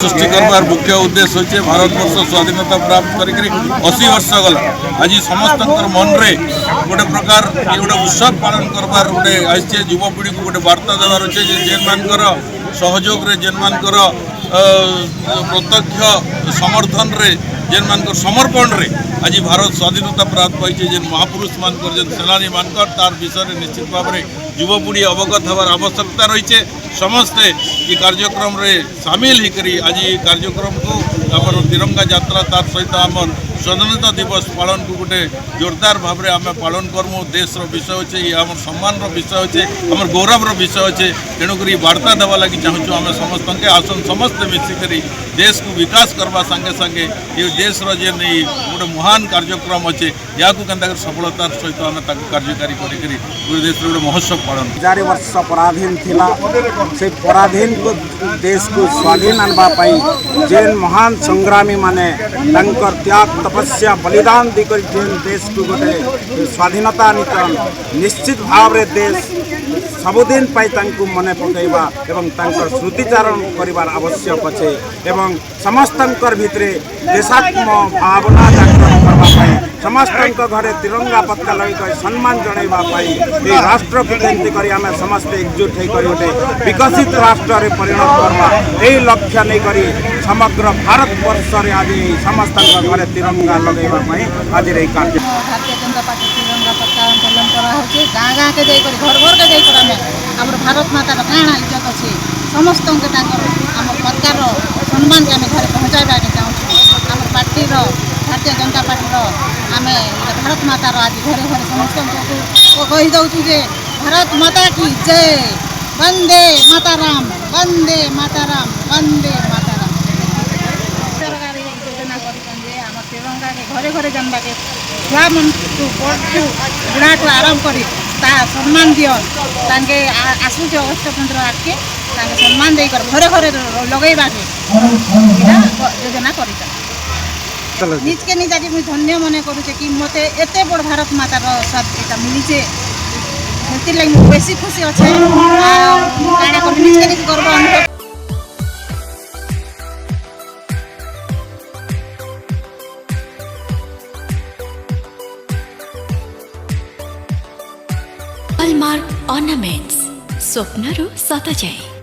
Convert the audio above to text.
सृष्टि करवार मुख्य उद्देश्य होचे भारत वर्ष स्वाधीनता प्राप्त करी 80 वर्ष गला आज समस्त मन रे गोटे प्रकार ये गोटे उत्सव पालन करवार गोटे आइसे युवपीढ़ी को गोटे वार्ता देवार अच्छे जेन मानकर सहयोग रे जेन मानकर प्रत्यक्ष समर्थन रे जेन मानकर समर्पण रे आज भारत स्वाधीनता प्राप्त पाई जेन महापुरुष मानकर जेन सेनानी मानकर तार विषय निश्चित भाव में युवपीढ़ी अवगत हबार आवश्यकता रही समस्ते ये कार्यक्रम रे सामिल होकर आज ये कार्यक्रम को आम तिरंगा यात्रा तार सहित आम स्वाधीनता दिवस पालन को गोटे जोरदार भाव में आम पालन करमु देश विषय अच्छे ये आम सम्मान विषय अच्छे आम गौरव विषय अच्छे तेणुक वार्ता देवा लगी चाहूँ आम समस्त के आसन समस्ते मिसिक देश को विकास करवा संगे संगे ये देश जेन गोटे महान कार्यक्रम अच्छे या सफलतार सहित आम कार्यकारी कर देश गोटे महोत्सव पालन 1000 वर्ष पराधीन थिला से पराधीन को देश को स्वाधीन आनवाई जेन महान संग्रामी माने त्याग तपस्या बलिदान देकर जेन देश को गोटे स्वाधीनता निकन निश्चित भाव रे देश सबुदिन मने पकईवा एवं स्मृतिचारण करिवार आवश्यक अच्छे एवं समस्त भितरे देशात्म भावना जागरण करने समस्त घरे तिरंगा पताका लगे सम्मान जनवाई राष्ट्र को केमती कर आम समस्त एकजुट होकर गोटे विकसित राष्ट्र रे परिणत करवा यही लक्ष्य नहीं करी समग्र भारत वर्ष रे आज समस्त घरे तिरंगा लगेवाई आज कार्य भारतीय जनता पार्टी तिरंगा पताका आंदोलन करा होचे गाँ गाँ के जाई घर घर के जाई आम भारत मातार काଣା इज्जत अच्छे समस्त आम पताकार सम्मान के आम घर पहुँचाइबा के चाहूँ आम पार्टीर भारतीय जनता पार्टीर आम भारत मातार आज घरे घरे समस्त कही दौचु जे भारत माता की जय वंदे माताराम वंदे माताराम वंदे माताराम। सरकार योजना कर तिरंगा के घरे घरे जनवा के छुआ मन बड़ू बुढ़ाठू आरंभ कर सम्मान दियो तांके आसूचे अगस्त 15 आके सम्मान देकर घरे घरे लगेबा के योजना कर निज के निज आज मुझे धन्य मन करुचे कि मते एते बड़ भारत मातार स्वाद मिलीचे से लगे बेसी खुशी अच्छे काଣା कर निज के निज गर्व अनुभव। हॉलमार्क ऑर्नामेंट्स स्वप्नरू सत जाए।